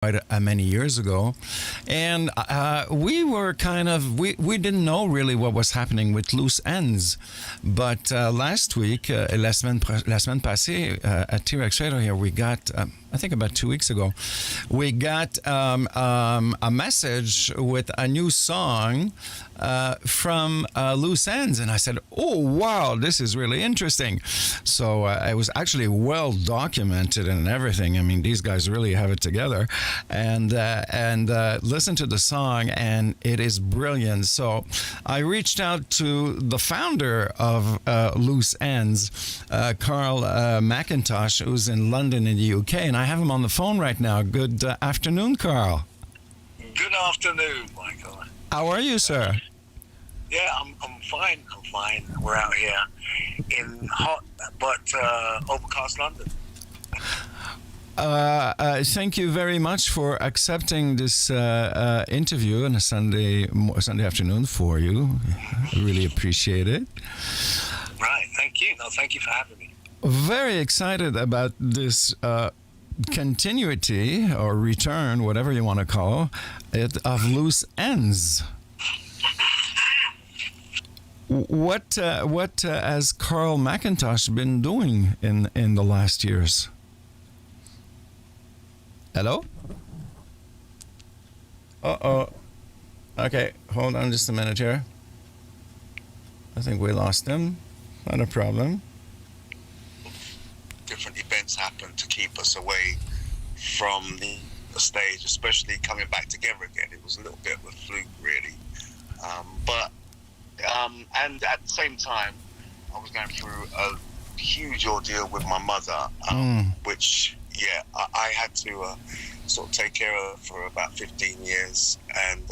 many years ago, and we were we didn't know really what was happening with loose ends, but last week, la semaine passée at T-Rex Radio here, we got I think about 2 weeks ago, we got a message with a new song from Loose Ends, and I said, "Oh wow, this is really interesting." So it was actually well documented and everything. I mean, these guys really have it together, and listen to the song, and it is brilliant. So I reached out to the founder of Loose Ends, Carl Mcintosh, who's in London in the UK, and I have him on the phone right now. Good afternoon, Carl. Good afternoon, Michael. How are you, sir? Yeah, I'm fine. I'm fine. We're out here in hot but overcast London. Thank you very much for accepting this interview on a Sunday afternoon for you. I really appreciate it. Right, thank you. No, thank you for having me. Very excited about this continuity or return, whatever you want to call it, of Loose Ends. What has Carl Mcintosh been doing in the last years? Hello? Uh-oh. Okay, hold on just a minute here. I think we lost him. Not a problem. Different events happen to keep us away from the stage, especially coming back together again. It was a little bit of a fluke, really. And at the same time, I was going through a huge ordeal with my mother, which, yeah, I had to sort of take care of for about 15 years. And,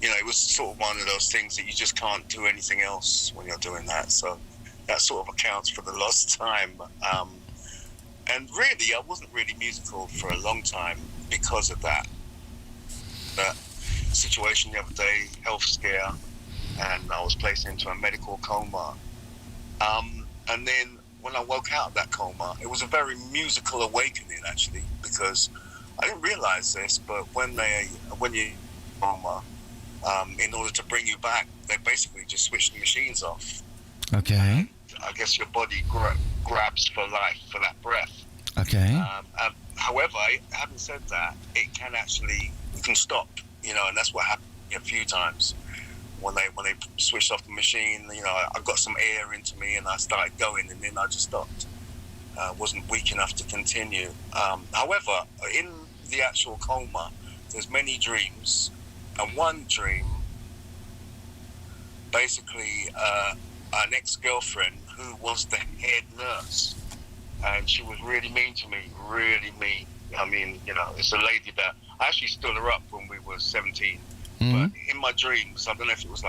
it was sort of one of those things that you just can't do anything else when you're doing that. So that sort of accounts for the lost time. And really, I wasn't really musical for a long time because of that. That situation the other day, health scare, and I was placed into a medical coma. And then when I woke out of that coma, it was a very musical awakening, actually, because I didn't realize this, but when you coma, in order to bring you back, they basically just switch the machines off. Okay. I guess your body grabs for life, for that breath. Okay. However, having said that, it can stop, and that's what happened a few times. When they switched off the machine, I got some air into me and I started going, and then I just stopped. Wasn't weak enough to continue. However, in the actual coma, there's many dreams, and one dream, basically, an ex-girlfriend who was the head nurse, and she was really mean to me, really mean. I mean, it's a lady that I actually stood her up when we were 17. Mm-hmm. But in my dreams, I don't know if it was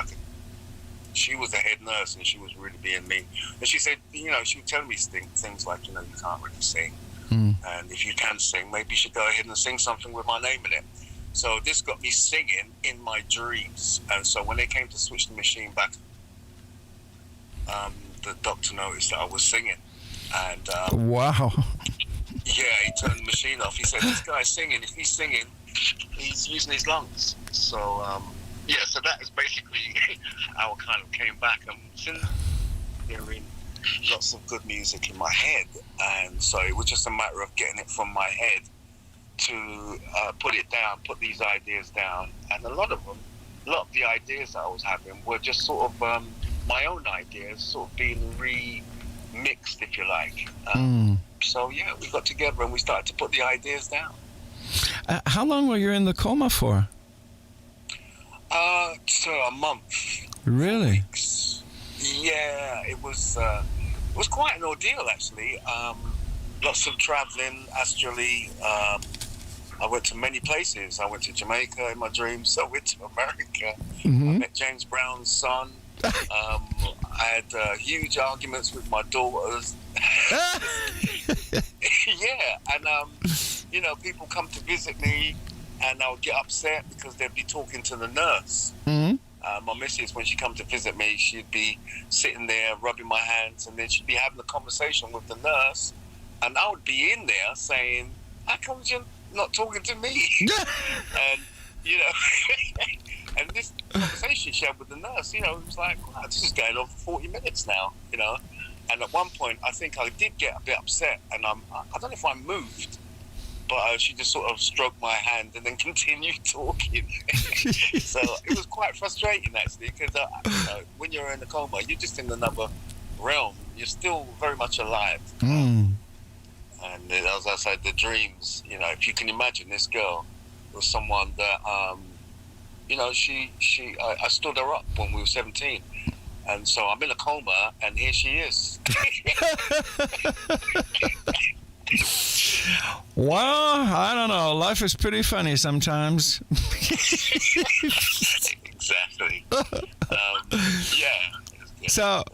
she was the head nurse and she was really being mean. And she said, she would tell me things like, you can't really sing. Mm. And if you can sing, maybe you should go ahead and sing something with my name in it. So this got me singing in my dreams. And so when they came to switch the machine back, the doctor noticed that I was singing. And wow. Yeah, he turned the machine off. He said, this guy's singing. If he's singing, he's using his lungs. So, so that is basically how I kind of came back. I'm hearing lots of good music in my head. And so it was just a matter of getting it from my head to put it down, put these ideas down. And a lot of the ideas that I was having were just sort of my own ideas, sort of being remixed, if you like. So, yeah, we got together and we started to put the ideas down. How long were you in the coma for? So a month. Really? Yeah, it was quite an ordeal, actually. Lots of traveling astrally. I went to many places. I went to Jamaica in my dreams. I went to America. Mm-hmm. I met James Brown's son. I had huge arguments with my daughters. Yeah, and people come to visit me, and I would get upset because they'd be talking to the nurse. Mm-hmm. My missus, when she come to visit me, she'd be sitting there rubbing my hands, and then she'd be having a conversation with the nurse, and I would be in there saying, "How come not talking to me? And, you know, and this conversation she had with the nurse, you know, it was like, wow, this is going on for 40 minutes now, you know. And at one point, I think I did get a bit upset, and I don't know if I moved, but she just sort of stroked my hand and then continued talking. So it was quite frustrating, actually, because you know, when you're in a coma, you're just in another realm. You're still very much alive. And as I said, the dreams, you know, if you can imagine, this girl was someone that, you know, I stood her up when we were 17. And so I'm in a coma, and here she is. Well, I don't know. Life is pretty funny sometimes. Exactly. Yeah. So,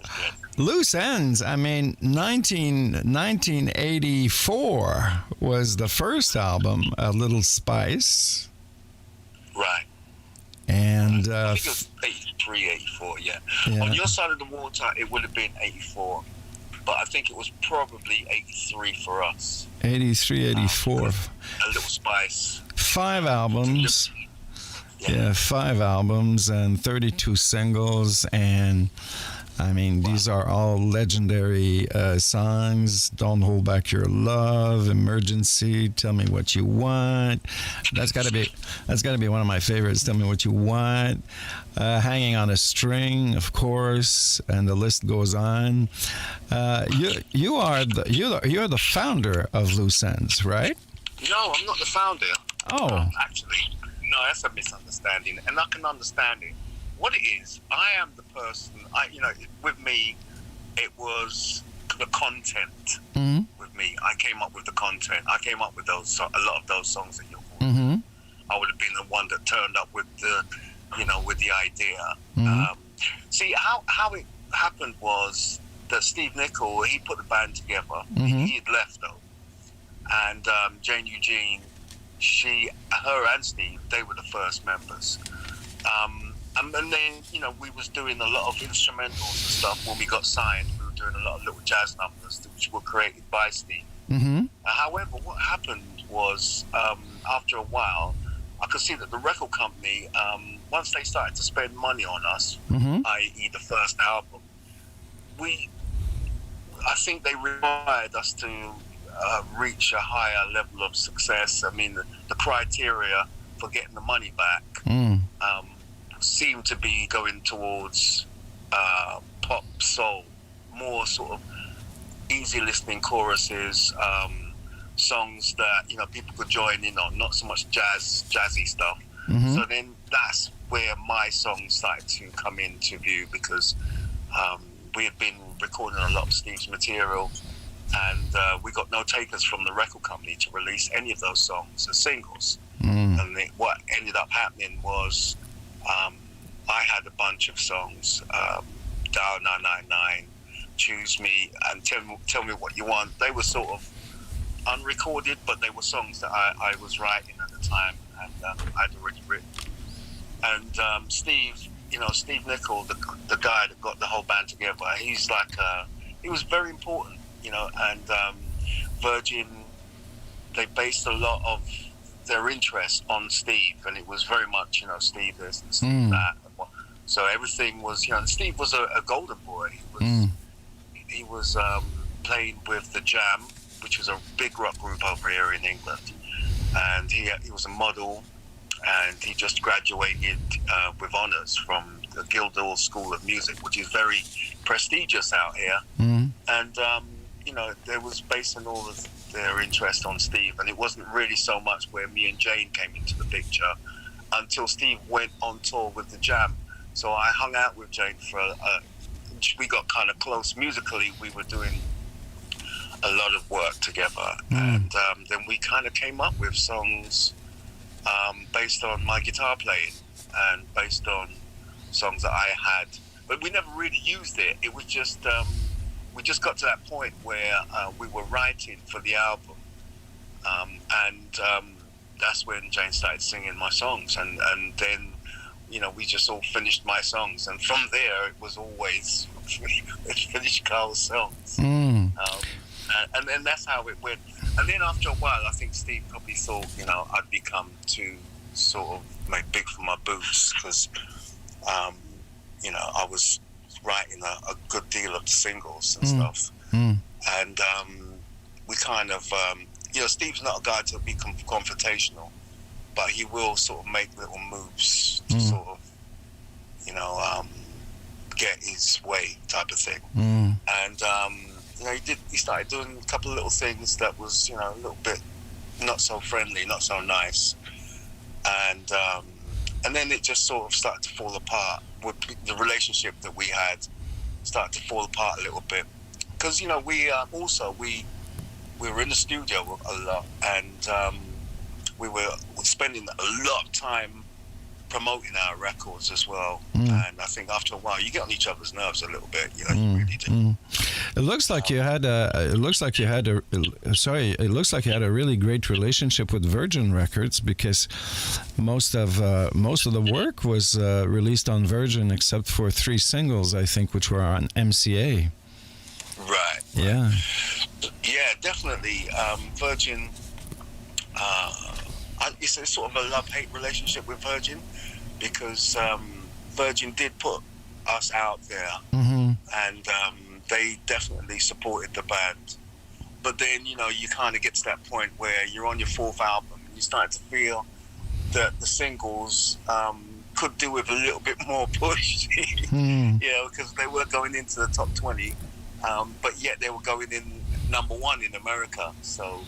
Loose Ends, I mean, 1984 was the first album, A Little Spice. Right. And I think it was 83, 84, yeah. On your side of the water, it would have been 84. But I think it was probably 83 for us. 83, 84. A Little Spice. 5 albums. Yeah, 5 albums and 32 singles. And I mean, these are all legendary songs. Don't Hold Back Your Love, Emergency, Tell Me What You Want. That's got to be one of my favorites. Tell Me What You Want. Hanging on a String, of course, and the list goes on. You're the founder of Loose Ends, right? No, I'm not the founder. Oh, actually, no, that's a misunderstanding, and I can understand it. What it is, I am the person. With me, it was the content. With me, I came up with the content. I came up with a lot of those songs that you're calling. I would have been the one that turned up with the idea. See how it happened was that Steve Nicol, he put the band together. He had left though, and Jane Eugene, her and Steve, they were the first members. And then, you know, we was doing a lot of instrumentals and stuff. When we got signed, we were doing a lot of little jazz numbers which were created by Steve. However, what happened was, after a while, I could see that the record company, once they started to spend money on us, i.e. the first album, I think they required us to reach a higher level of success. I mean, the criteria for getting the money back seemed to be going towards pop, soul, more sort of easy listening choruses, songs that, you know, people could join in on, not so much jazzy stuff. So then that's where my songs started to come into view, because we had been recording a lot of Steve's material, and we got no takers from the record company to release any of those songs as singles. And what ended up happening was, I had a bunch of songs, Dial 999, Choose Me, and Tell Me What You Want. They were sort of unrecorded, but they were songs that I was writing at the time, and I'd already written. And Steve Nicol, the guy that got the whole band together, he's like, he was very important, you know, and Virgin, they based a lot of their interest on Steve, and it was very much, you know, Steve this and Steve that. So everything was, you know, and Steve was a golden boy. He was playing with the Jam, which was a big rock group over here in England, and he was a model, and he just graduated with honours from the Guildhall School of Music, which is very prestigious out here. And you know, they was basing all of their interest on Steve, and it wasn't really so much where me and Jane came into the picture until Steve went on tour with the Jam. So I hung out with Jane for we got kind of close musically. We were doing a lot of work together, and then we kind of came up with songs based on my guitar playing and based on songs that I had, but we never really used it. It was just we just got to that point where we were writing for the album, and that's when Jane started singing my songs, and then, you know, we just all finished my songs, and from there it was always let's finish Carl's songs. And then that's how it went And then after a while, I think Steve probably thought, I'd become too sort of big for my boots because, I was writing a good deal of singles and stuff. And we kind of, Steve's not a guy to be confrontational, but he will sort of make little moves to sort of, get his way type of thing. And, he started doing a couple of little things that was, a little bit not so friendly, not so nice. And then it just sort of started to fall apart. With the relationship that we had started to fall apart a little bit. Because, we were in the studio a lot, and we were spending a lot of time promoting our records as well. And I think after a while you get on each other's nerves a little bit, you really do. It looks like you had a really great relationship with Virgin Records, because most of the work was released on Virgin except for 3 singles, I think, which were on MCA. Right. Yeah, definitely. Virgin, it's a sort of a love-hate relationship with Virgin, because Virgin did put us out there, and they definitely supported the band. But then, you kind of get to that point where you're on your 4th album and you start to feel that the singles could do with a little bit more push, because they were going into the top 20, but yet they were going in number 1 in America. So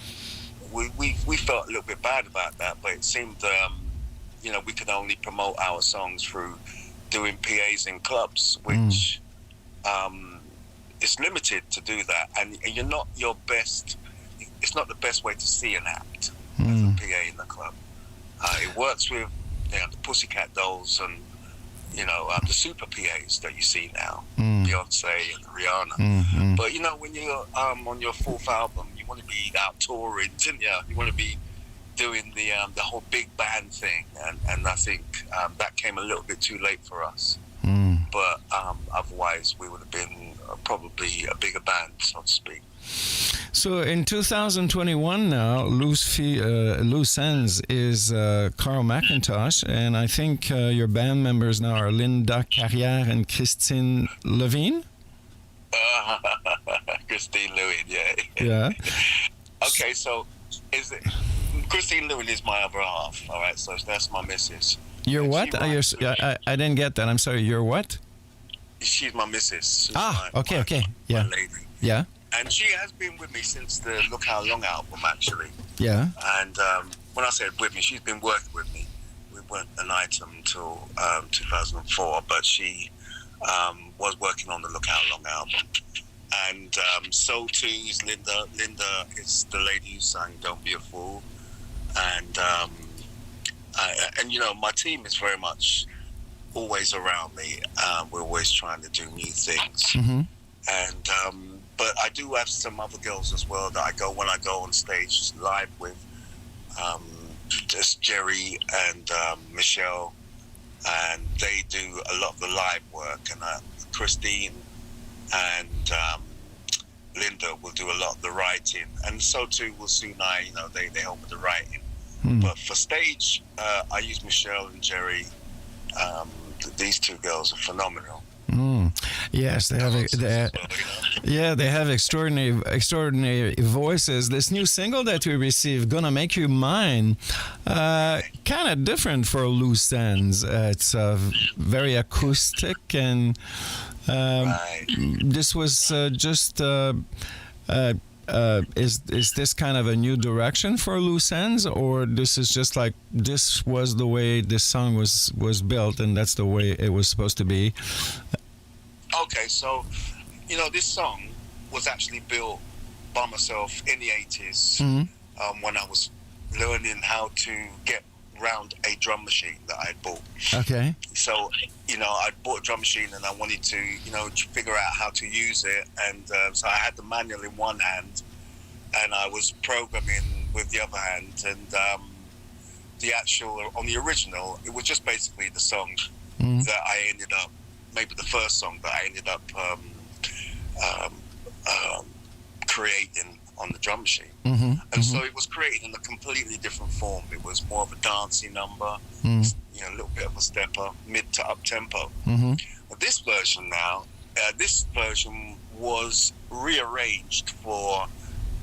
we felt a little bit bad about that, but it seemed, we could only promote our songs through doing PAs in clubs, which it's limited to do that, and you're not your best. It's not the best way to see an act as a PA in the club. It works with the Pussycat Dolls and the super PAs that you see now, Beyonce and Rihanna. But when you're on your 4th album, you want to be out touring, didn't you? You want to be doing the whole big band thing, and I think that came a little bit too late for us. But otherwise, we would have been probably a bigger band, so to speak. So in 2021 now, Loose Ends is Carl Mcintosh, and I think your band members now are Linda Carrière and Christine Levine? Christine Lewin, yeah. Yeah. Okay, so Christine Lewin is my other half, all right? So that's my missus. You're what? I didn't get that. I'm sorry. You're what? She's my missus. Okay. Yeah. My lady. Yeah. And she has been with me since the Look How Long album, actually. Yeah. And when I said with me, she's been working with me. We weren't an item until 2004, but she was working on the Look How Long album. And so too is Linda. Linda is the lady who sang Don't Be a Fool. And my team is very much always around me. We're always trying to do new things. And but I do have some other girls as well that when I go on stage live with. Just Jerry and Michelle, and they do a lot of the live work. And Christine and Linda will do a lot of the writing, and so too will Sunai. They help with the writing. But for stage, I use Michelle and Jerry. These 2 girls are phenomenal. Yes, they have extraordinary voices. This new single that we received, "Gonna Make You Mine," kind of different for Loose Ends. It's very acoustic, and this was just. Is this kind of a new direction for Loose Ends, or this is just like this was the way this song was built, and that's the way it was supposed to be? Okay, so this song was actually built by myself in the 80s when I was learning how to get around a drum machine that I had bought. Okay. So I bought a drum machine and I wanted to figure out how to use it, and so I had the manual in one hand and I was programming with the other hand, and the actual on the original, it was just basically the song that I ended up, maybe the first song that I ended up creating on the drum machine. Mm-hmm. And so it was created in a completely different form. It was more of a dancey number, a little bit of a stepper, mid to up tempo. Mm-hmm. This version now, was rearranged for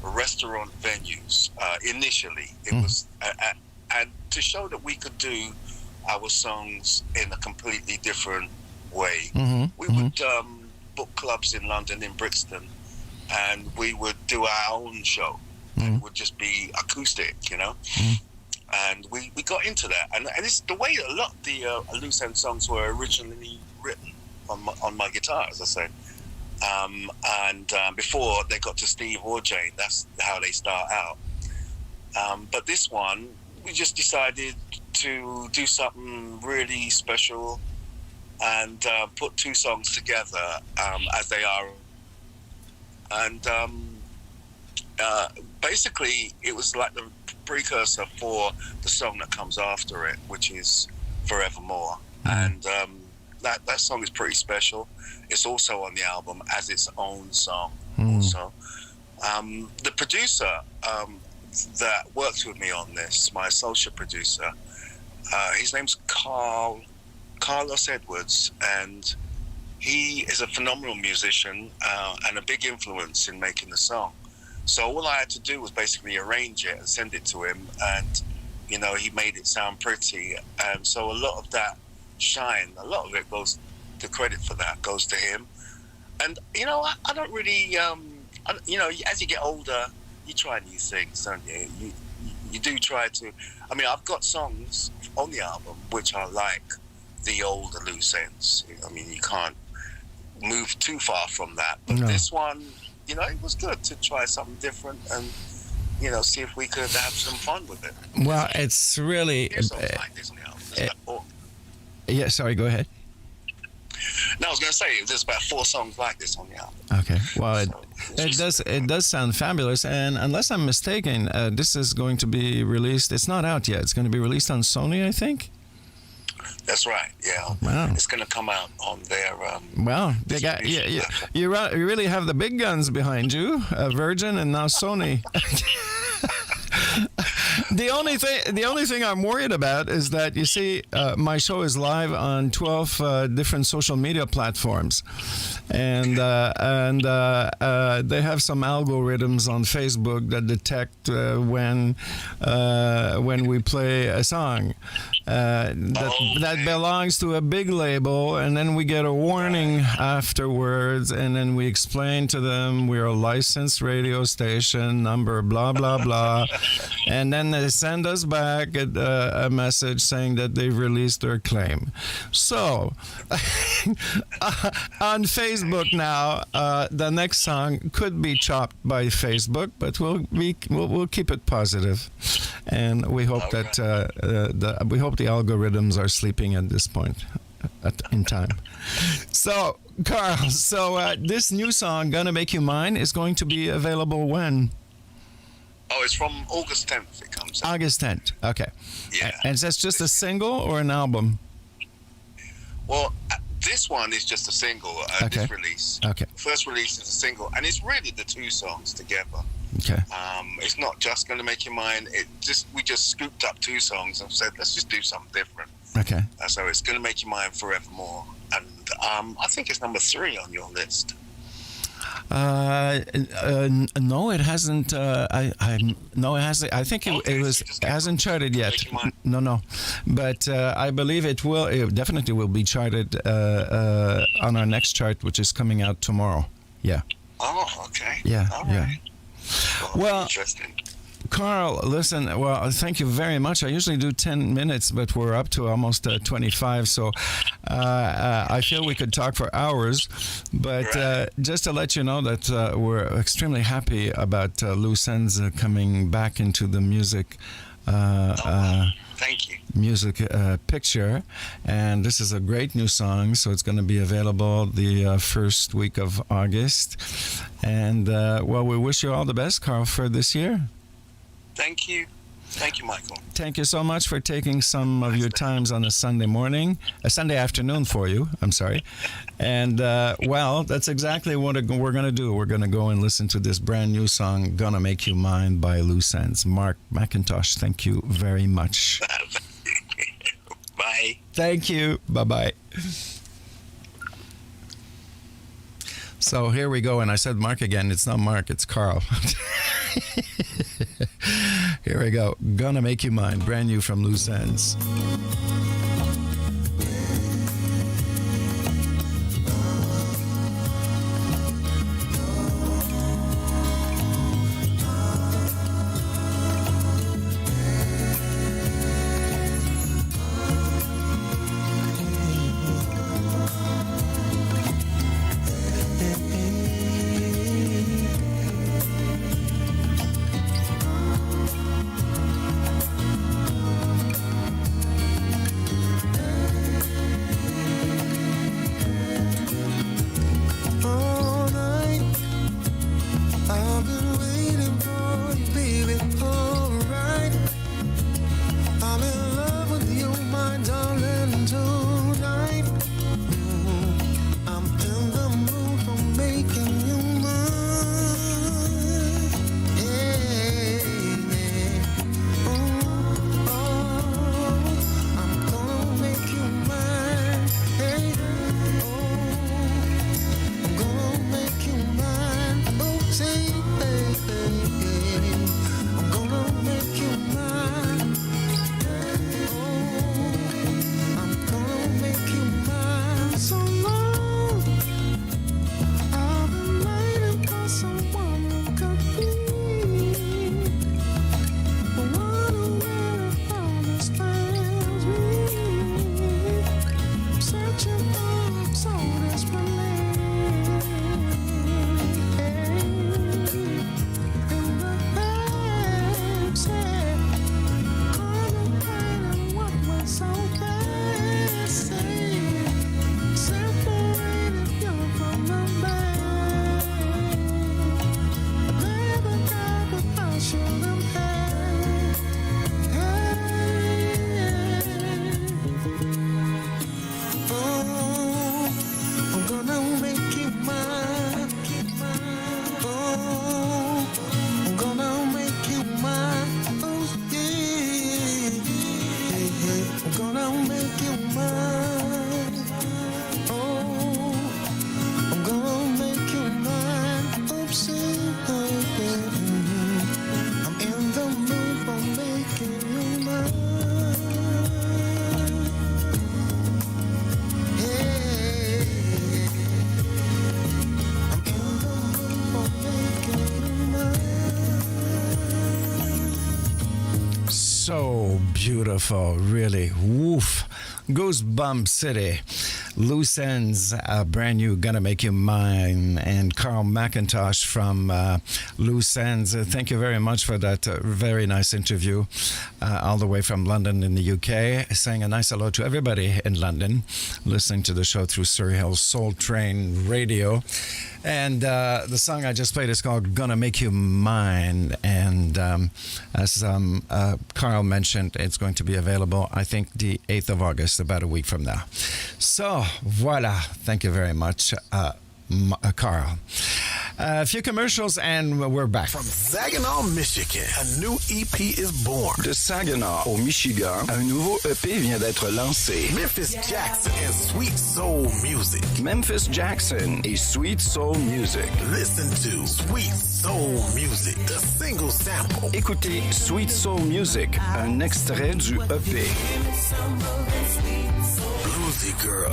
restaurant venues. Initially, it was, and to show that we could do our songs in a completely different way. We would book clubs in London, in Brixton, and we would do our own show. And it would just be acoustic, And we got into that. And it's the way a lot of the Loose End songs were originally written on my guitar, as I say. Before they got to Steve or Jane, that's how they start out. But this one, we just decided to do something really special and put two songs together as they are. And basically, it was like the precursor for the song that comes after it, which is Forevermore. And that song is pretty special. It's also on the album as its own song also. The producer that works with me on this, my associate producer, his name's Carlos Edwards, and he is a phenomenal musician and a big influence in making the song. So all I had to do was basically arrange it and send it to him, and he made it sound pretty. And so a lot of that shine, a lot of it goes, the credit for that goes to him. And I don't really, as you get older, you try new things, don't you? You do try to. I mean, I've got songs on the album which are like the older Loose Ends. I mean, you can't move too far from that. But this one, it was good to try something different and, see if we could have some fun with it. Well, it's really... There's songs like this on the album. Yeah, sorry, go ahead. No, I was going to say, there's about 4 songs like this on the album. Okay, well, it does sound fabulous, and unless I'm mistaken, this is going to be released, it's not out yet, it's going to be released on Sony, I think? That's right, yeah. Wow. It's going to come out on their... Well, they got you really have the big guns behind you, Virgin and now Sony. The only thing I'm worried about is that, you see, my show is live on 12 different social media platforms, and they have some algorithms on Facebook that detect when we play a song that belongs to a big label, and then we get a warning afterwards, and then we explain to them we're a licensed radio station, number blah blah blah. And then they send us back a message saying that they've released their claim. So, on Facebook now, the next song could be chopped by Facebook, but we'll keep it positive, and we hope that we hope the algorithms are sleeping at this point in time. So, Carl, this new song, "Gonna Make You Mine," is going to be available when? Oh, it's from August 10th it comes out. August 10th, okay. Yeah. And that's just a single or an album? Well, this one is just a single, this release. Okay. The first release is a single, and it's really the 2 songs together. Okay. It's not just Gonna Make You Mine. We just scooped up 2 songs and said, let's just do something different. Okay. So it's Gonna Make You Mine, Forevermore. And I think it's number 3 on your list. No, it hasn't. No, it hasn't. I think it hasn't charted yet. No. But I believe it will. It definitely will be charted on our next chart, which is coming out tomorrow. Yeah. Oh, okay. Yeah. All yeah. right. Well, interesting. Carl, listen, well, thank you very much. I usually do 10 minutes, but we're up to almost 25, so I feel we could talk for hours. But just to let you know that we're extremely happy about Loose Ends coming back into the music thank you. Music picture, and this is a great new song, so it's going to be available the first week of August. And well, we wish you all the best, Carl, for this year. Thank you. Thank you, Michael. Thank you so much for taking some of your times on a Sunday morning, a Sunday afternoon for you. I'm sorry. And, well, that's exactly what we're going to do. We're going to go and listen to this brand new song, Gonna Make You Mine by Loose Ends. Mark Mcintosh, thank you very much. Bye. Thank you. Bye-bye. So here we go. And I said Mark again. It's not Mark, it's Carl. Here we go. Gonna Make You Mine. Brand new from Loose Ends. So beautiful, really. Woof. Goosebump City. Loose Ends, brand new, Gonna Make You Mine, and Carl Mcintosh from Loose Ends. Thank you very much for that very nice interview, all the way from London in the UK. Saying a nice hello to everybody in London, listening to the show through Surrey Hills Soul Train Radio. And the song I just played is called Gonna Make You Mine. And as Carl mentioned, it's going to be available, I think, the 8th of August, about a week from now. So, voila. Thank you very much, Carl. A few commercials and we're back. From Saginaw, Michigan, a new EP is born. De Saginaw au Michigan, un nouveau EP vient d'être lancé. Memphis Jackson and Sweet Soul Music. Memphis Jackson et Sweet Soul Music. Listen to Sweet Soul Music, the single sample. Écoutez Sweet Soul Music, un extrait du EP. Bluesy Girl.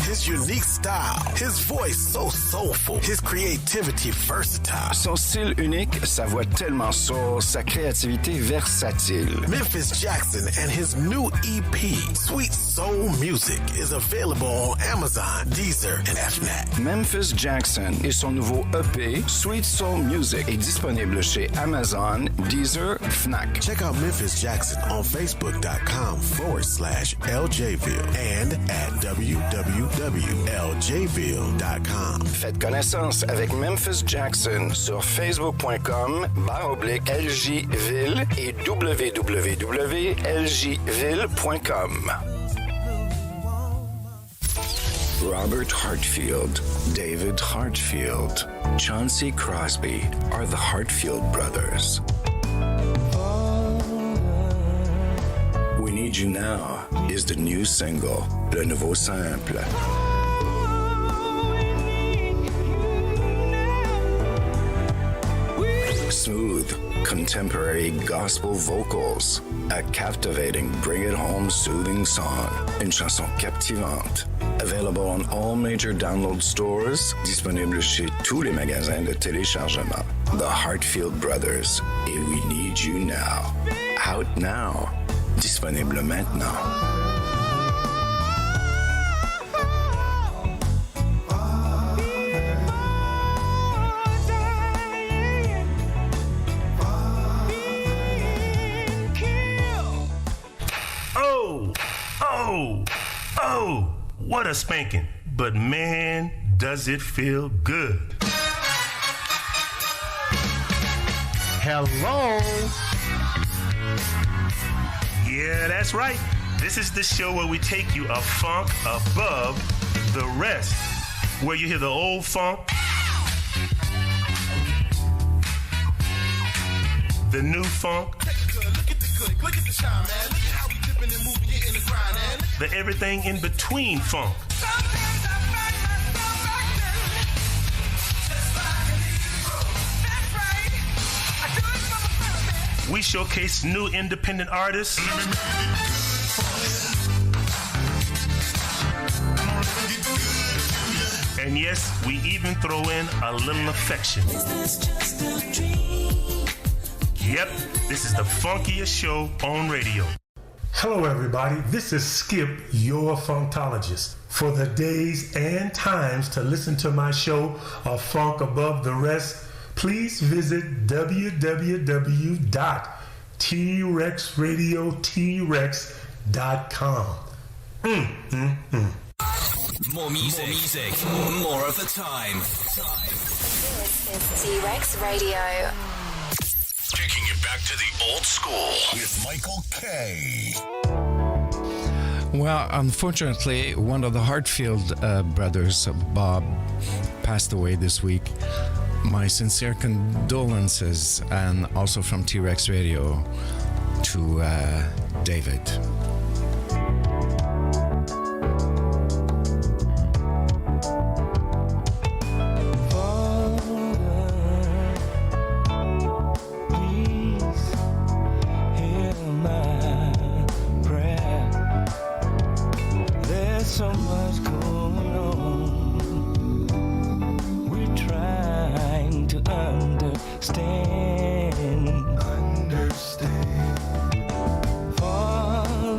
His unique style, his voice so soulful, his creativity versatile. Son style unique, sa voix tellement soul, sa créativité versatile. Memphis Jackson and his new EP, Sweet Soul Music, is available on Amazon, Deezer, and FNAC. Memphis Jackson et son nouveau EP, Sweet Soul Music, est disponible chez Amazon, Deezer, FNAC. Check out Memphis Jackson on Facebook.com/LJville. and at www.ljville.com. Faites connaissance avec Memphis Jackson sur facebook.com/LJVille et www.ljville.com. Robert Hartfield, David Hartfield, Chauncey Crosby are the Hartfield brothers. We Need You Now is the new single, le nouveau simple. Smooth, contemporary gospel vocals, a captivating bring-it-home soothing song, une chanson captivante. Available on all major download stores, disponible chez tous les magasins de téléchargement. The Hartfield Brothers et We Need You Now. Out now. Disponible maintenant. Oh, what a spanking. But man, does it feel good. Hello. Yeah, that's right. This is the show where we take you a funk above the rest. Where you hear the old funk, the new funk, Look at the shine, man. Look at how we dipping and moving it in the grind, man. the everything in between funk. Sometimes I find myself acting just like an hero. That's right. I do it for my purpose. We showcase new independent artists. And yes, we even throw in a little affection. Yep, this is the funkiest show on radio. Hello, everybody. This is Skip, your funktologist. For the days and times to listen to my show, A Funk Above the Rest, please visit www.trexradiotrex.com. More music, more of the time. This is T-Rex Radio. Taking you back to the old school with Michael K. Well, unfortunately, one of the Hartfield brothers, Bob, passed away this week. My sincere condolences, and also from T-Rex Radio to David. So much going on. We're trying to understand. Fall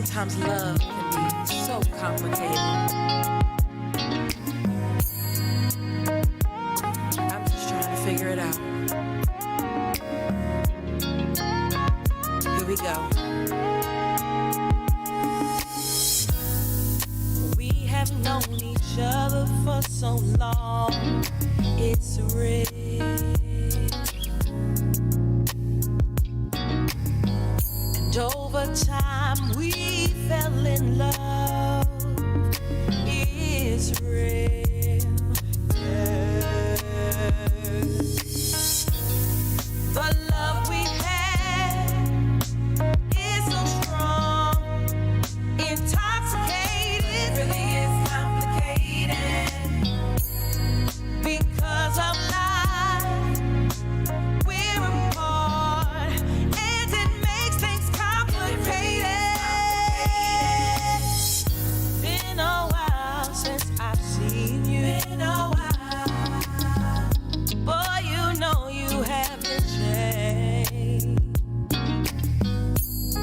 sometimes love can be so complicated. I'm just trying to figure it out. Here we go. We have known each other for so long. It's real. And over time we fell in love. It's real. Yeah. The love we had is so strong, intoxicated, really is complicated. Because of life, we're apart, and it makes things complicated. Been a while since I've seen you. Been a while. Boy, you know you haven't changed.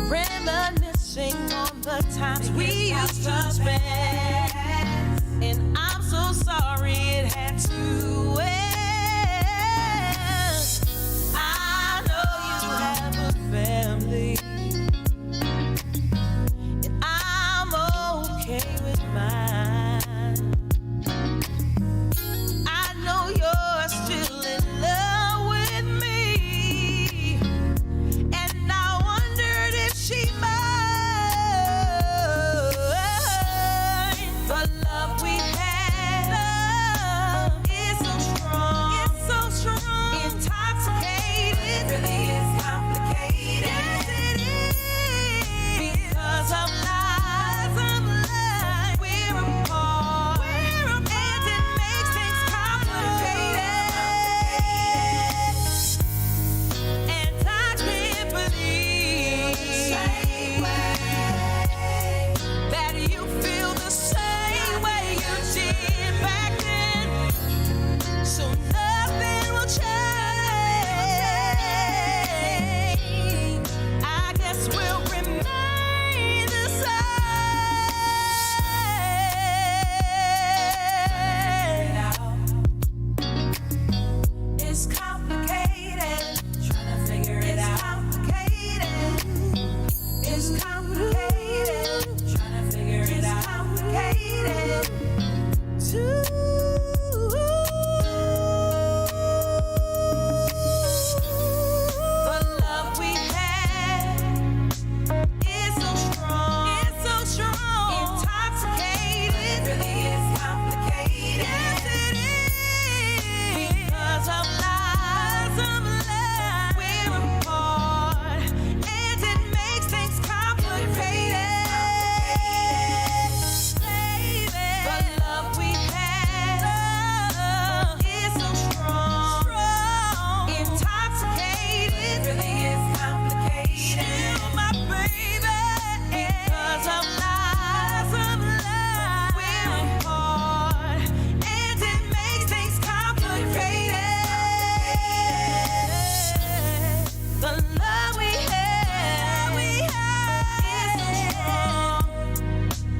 Reminiscing on the times we used to spend, and I'm so sorry it had to end. I know you have a family, and I'm okay with mine. I know you're still in love with me, and I wondered if she might. The love we had is so strong. It's so strong. Intoxicated. Really is complicated. Yes, it is. Because of lies, we're apart. And it makes things complicated. And I can't believe that you feel the same way you did back then. So nothing will change. I guess we'll remain the same. It's complicated. Trying to figure it out. It's complicated. Trying to figure it out. Complicated. The love we had is so strong. It's so strong. Intoxicated. Really is complicated. Yes, it is. Because of lies, we're apart, and it makes things complicated. Baby, the love we had is so strong, intoxicated, really is complicated. Still my baby, because of lies, we're apart, and it makes things complicated. The love we had is so strong,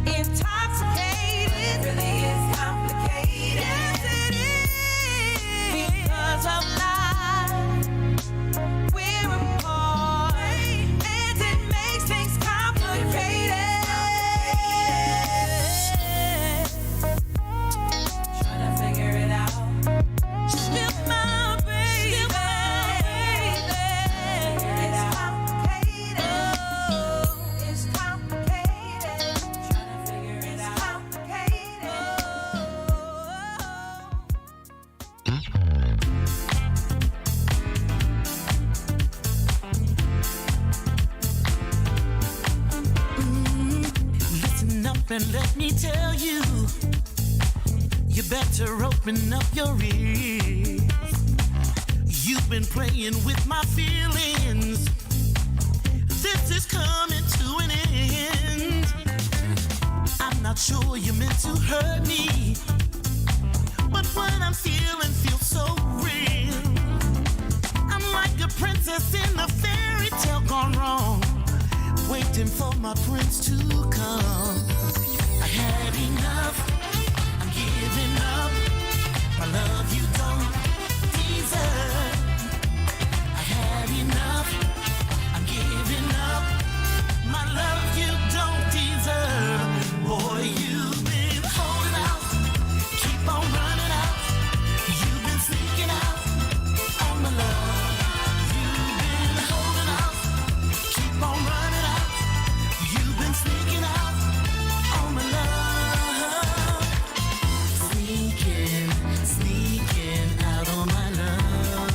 intoxicated, really is complicated. Yes, it is. Because of life, we're apart, and it makes things complicated. Trying to figure it out. Still my baby. It's complicated. It's complicated. Trying to figure it out. Listen up and let me tell you, you better open up your ears. You've been playing with my feelings. This is coming to an end. I'm not sure you meant to hurt me, but what I'm feeling feels so real. I'm like a princess in a fairy tale gone wrong. waiting for my prince to come. I had enough, I'm giving up. My love you don't deserve. I had enough, I'm giving up. My love you don't deserve. Boy, you've been holding out, keep on running out. You've been sneaking out on my love. You've been holding out, keep on running out. You've been sneaking out on my love. Sneaking, sneaking out on my love.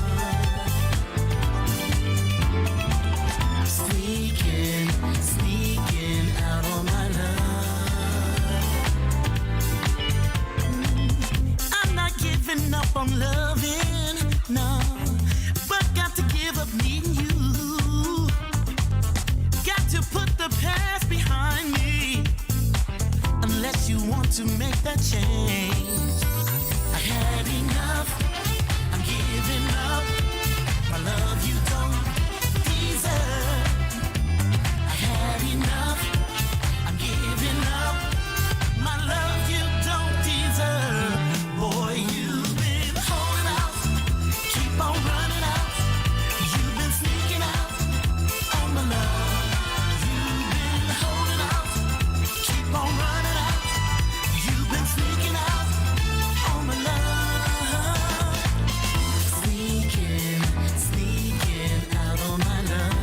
Sneaking, sneaking out on my love. I'm not giving up on loving, no, but got to give up needing you. Got to put the past behind me, unless you want to make that change. I had enough, I'm giving up. My love you don't deserve. I had enough, I'm giving up. My love you don't deserve. Boy, you've been holding out, keep on running out. You've been sneaking out on my love. You've been holding out, keep on running out. You've been sneaking out on my love. Sneaking, sneaking out on my love.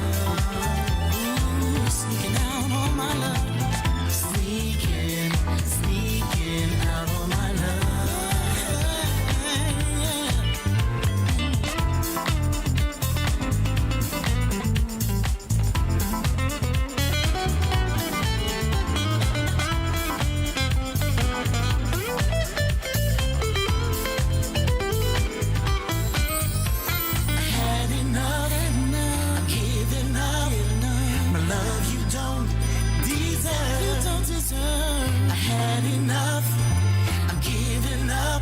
Ooh, sneaking out on my love. Sneaking, sneaking out on my love. I had enough, I'm giving up. My love you don't deserve. You don't deserve. I had enough, I'm giving up.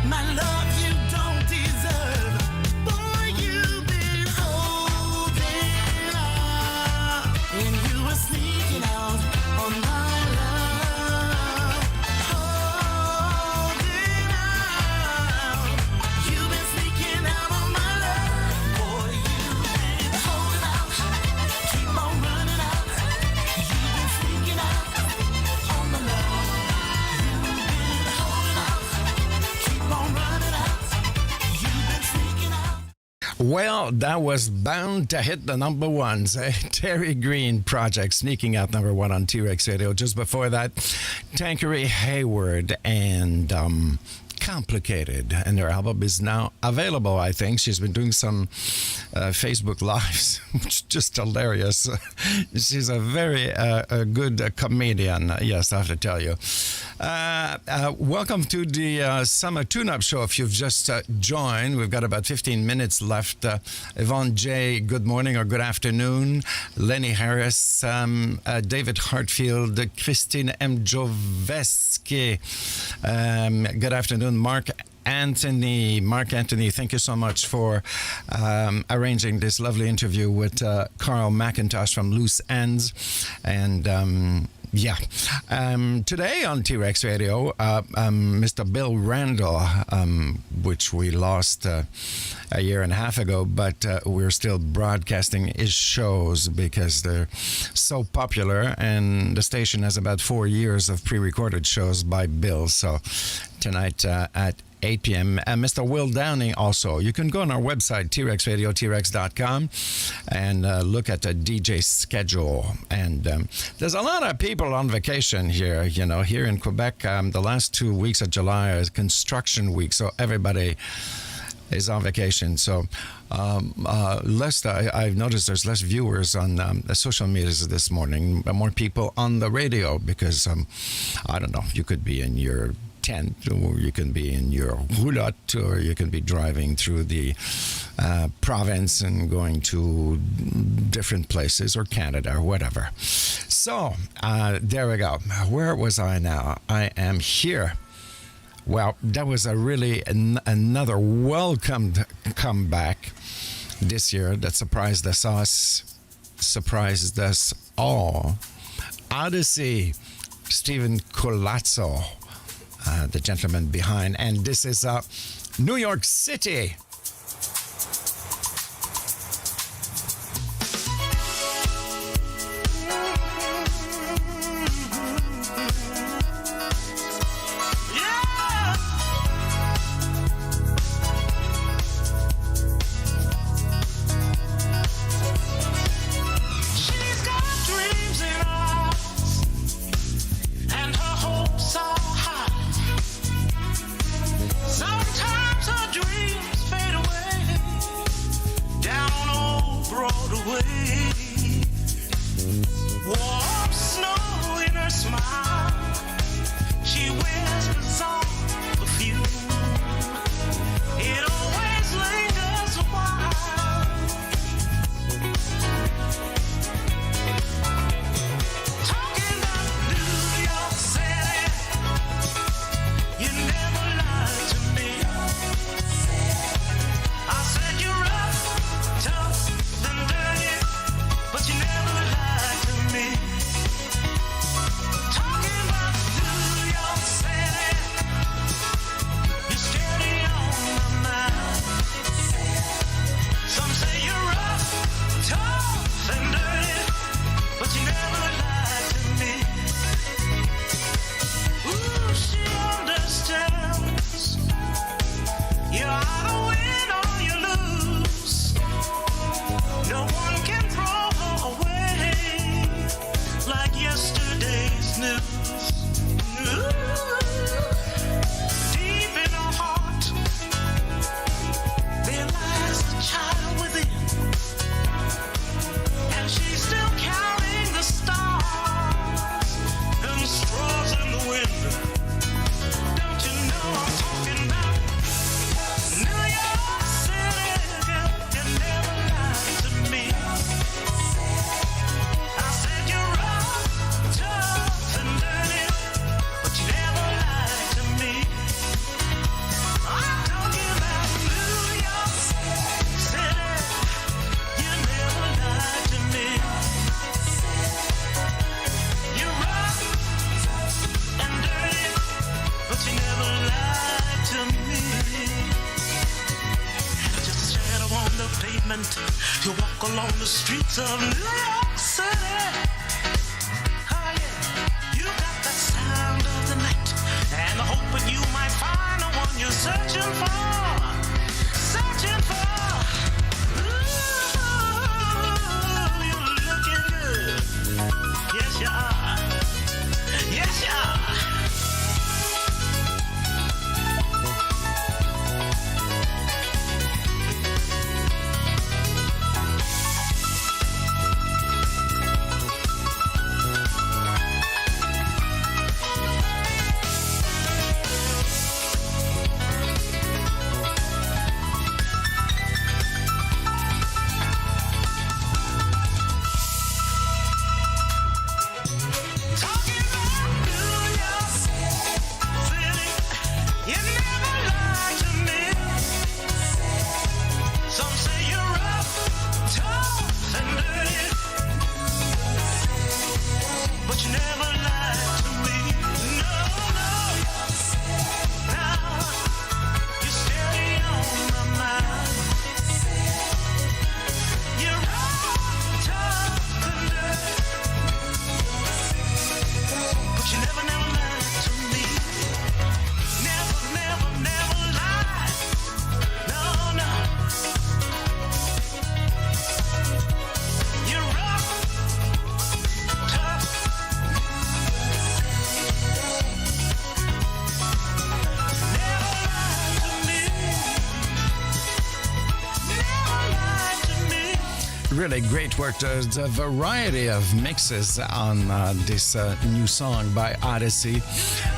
My love you don't deserve. Boy, you've been holding out, and you were sneaking out on my love. Holding out, you've been sneaking out on my love. Boy, you've been holding out, keep on running out. You've been sneaking out on my love. You've been holding out, keep on running out. You've been sneaking out. Well, that was bound to hit the number ones. Terry Green Project, sneaking out number one on T-Rex Radio. Just before that, Tankery Hayward and Complicated. And their album is now available, I think. She's been doing some Facebook Lives, which is just hilarious. She's a very good comedian, yes, I have to tell you. Welcome to the Summer Tune-Up Show. If you've just joined, we've got about 15 minutes left. Yvonne J., good morning or good afternoon. Lenny Harris, David Hartfield, Christine M. Joveski, good afternoon. Mark Anthony, thank you so much for arranging this lovely interview with Carl Mcintosh from Loose Ends. And today on T-Rex Radio, Mr. Bill Randall, which we lost a year and a half ago, but we're still broadcasting his shows because they're so popular, and the station has about 4 years of pre-recorded shows by Bill. So tonight at 8 p.m. Mr. Will Downing also. You can go on our website, TREX trx.com, and look at the DJ schedule. And there's a lot of people on vacation here, here in Quebec. The last 2 weeks of July is construction week, so everybody is on vacation. So I've noticed there's less viewers on the social medias this morning, but more people on the radio because, I don't know, you could be in your tent, or you can be in your roulotte, or you can be driving through the province and going to different places, or Canada, or whatever. So there we go. Where was I now? I am here. Well, that was a really another welcomed comeback this year that surprised us all. Odyssey, Stephen Colazzo, the gentleman behind. And this is New York City. Sometimes her dreams fade away down on Broadway. Warm snow in her smile. She wears bizarre perfume. It always lingers a while. Talking about New York City. You never lied to me. I said you're rough, tough, and dirty, but you never lied to me. Talking about New York City, you're steady on my mind. Some say you're rough, tough, and dirty, but you never lied to me. Ooh, she understands. You either win or you lose. No one can throw her away like yesterday's news. Ooh. Deep in her heart, there lies a child within, and she's still counting the stars and straws in the wind. Don't you know I'm talking about New York City? Girl, you never lied to me. I said you're rough, tough, and dirty, but you never lied to me. I'm talking about New York City. You never lied to me. You're rough and dirty, but you never lied to me. Just a shadow on the pavement. You walk along the streets of New York City. Oh yeah, you got the sound of the night and the hope that you might find the one you're searching for. Searching for. Ooh, you're looking good. Yes, you are. Yes, you are. Talking about New York City, you never lied to me. Some say you're rough, tough, and dirty, but you never lied to me. No, no, now you're steady on my mind. You're rough, tough, and dirty, but you never lied to me. Never lied. No, no. You're rough, tough. Never lied to me. Never lied to me. Really great work. There's a variety of mixes on this new song by Odyssey.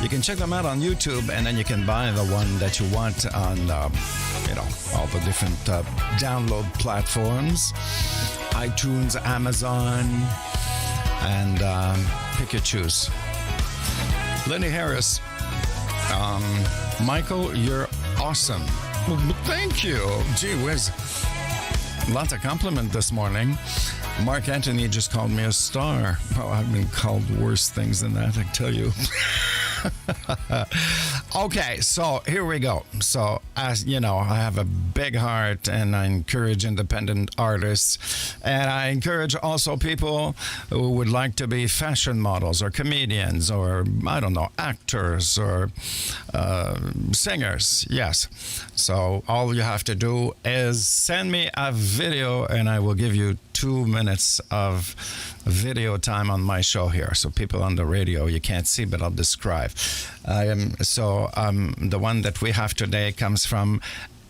You can check them out on YouTube, and then you can buy the one that you want on, all the different download platforms, iTunes, Amazon, and pick your choose. Lenny Harris, Michael, you're awesome. Well, thank you. Gee whiz. Lots of compliment this morning. Mark Anthony just called me a star. Well, I've been called worse things than that, I tell you. Okay, so here we go. So, as you know, I have a big heart and I encourage independent artists. And I encourage also people who would like to be fashion models or comedians or, I don't know, actors or singers. Yes. So, all you have to do is send me a video and I will give you 2 minutes of video time on my show here. So people on the radio, you can't see, but I'll describe. The one that we have today comes from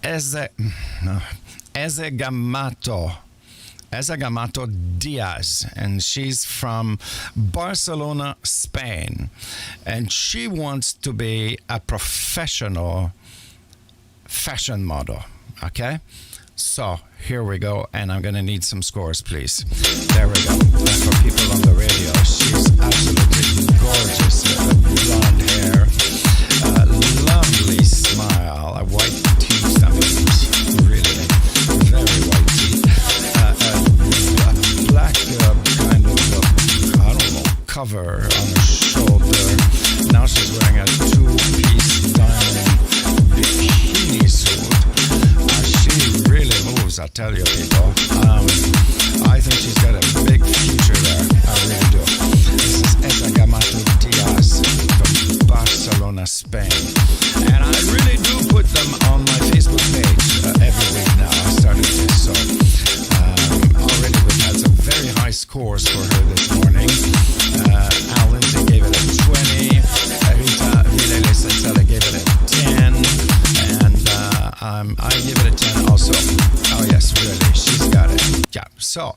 Ezagamato Diaz, and she's from Barcelona, Spain. And she wants to be a professional fashion model, okay? So here we go, and I'm gonna need some scores, please. There we go. And for people on the radio, she's absolutely gorgeous. Blonde hair, lovely smile, white teeth. I mean, really very white teeth. Black kind of, I don't know, cover on her shoulder. Now she's wearing a two-piece diamond bikini suit. Really moves, I tell you, people. I think she's got a big future there. I really do. This is Ezagamato Diaz from Barcelona, Spain. And I really do put them on my Facebook page every week now. I started this, so already we've had some very high scores for her this morning. Al Lindsay gave it a 20. Rita Vilele Sensela gave it a 10. I give it a 10 also. Oh yes, really, she's got it. Yeah, so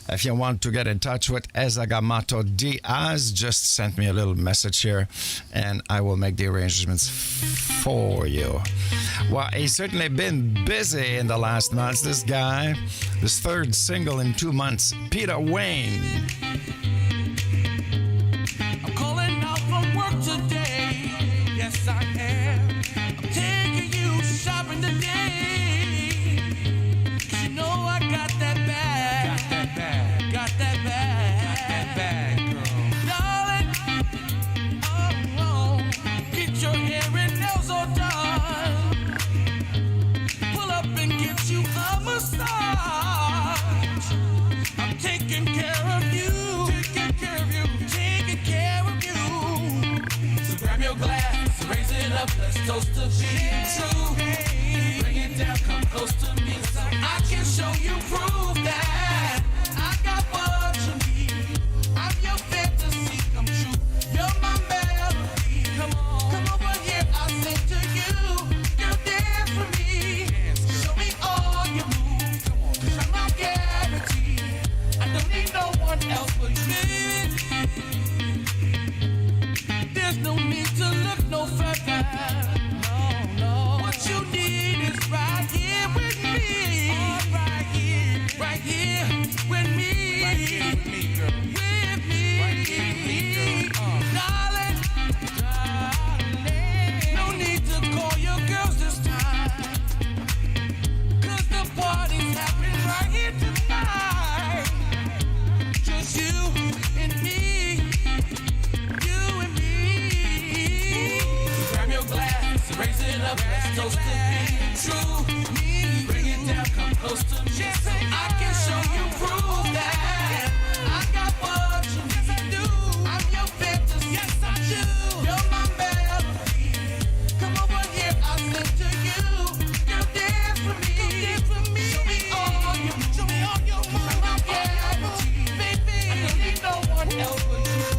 if you want to get in touch with Ezagamato Diaz, just send me a little message here and I will make the arrangements for you. Well, he's certainly been busy in the last months, this guy. His third single in 2 months, Peter Wayne. I'm calling out from work today. Yes, I am. I'm taking you shopping today. 'Cause you know I got that bag. Got that bag. Got that bag. Got that bag, girl. Darling, oh, get your hair and nails all done. Pull up and get you a massage. I'm taking care of you. Taking care of you. Taking care of you. So grab your glass, raise it up, let's toast to being true. Bring it down, come close to me, so I can show you proof that I got what you need. I'm your fantasy come true. You're my melody. Come on, come over here, I'll sing to you. Girl, dance with me. Show me all you move. 'Cause I'm not guaranteed. I don't need no one else but you. There's no need to look no further. No, no. What you need is right here with me. Right here with me. Right here with me, girl. With me. Right here with me, girl. Darling, no need to call your girls this time. 'Cause the party's happening right here tonight. Just you and me. You and me. Grab your glass, raise it up, let's toast to being true. Bring it down, come close to me, so I can show you proof that I got what you need. Yes, I do. I'm your fantasy. Yes, I do. You're my melody. Come over here, I'll sing to you. Girl, dance with me. Dance with me. Show me all you move. Show me all your moves. I'm not guaranteed, baby. I don't need no one else but you.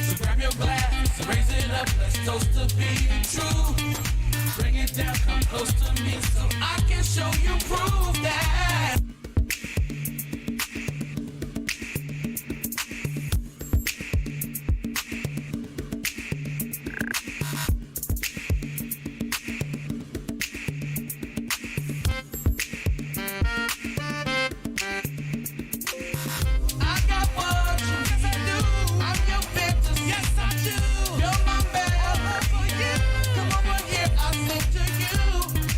So grab your glass, raise it up, let's toast to being true. Bring it down, come close to me, so I can show you proof that. I got what you need. Yes, I do. I'm your fantasy. Yes, I do. You're my melody. Come over here, I'll sing to you.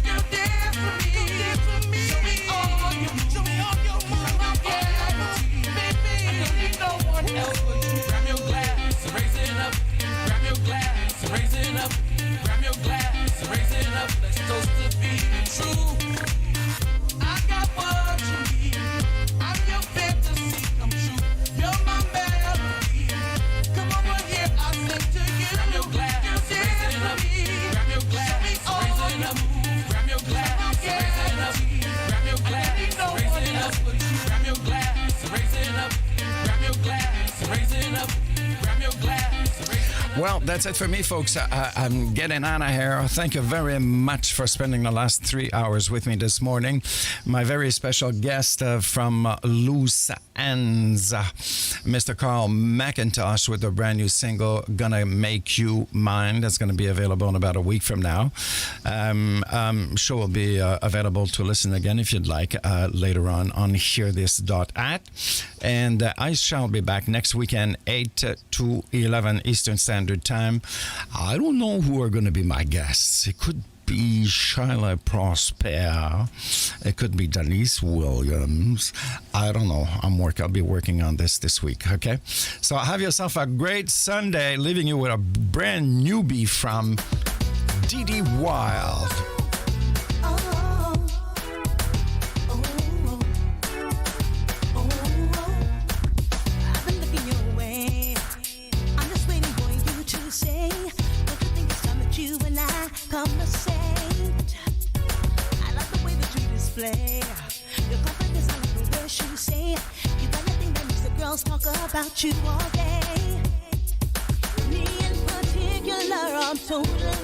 Girl, dance with me. Show up, grab your glass, raise it up. Well, that's it for me, folks. I'm getting out of here. Thank you very much for spending the last 3 hours with me this morning. My very special guest from Loose Ends, Mr. Carl Mcintosh, with a brand new single, Gonna Make You Mine. That's going to be available in about a week from now. Show will be available to listen again if you'd like later on hearthis.at. And I shall be back next weekend, 8 to 11 Eastern Standard Time. I don't know who are going to be my guests. It could be Shyla Prosper. It could be Denise Williams. I don't know. I'll be working on this week, okay? So have yourself a great Sunday, leaving you with a brand newbie from D.D. Wild. Conversate. I like the way that you display your confidence. I like the words you say. You got nothing that makes the girls talk about you all day. Me in particular, I'm totally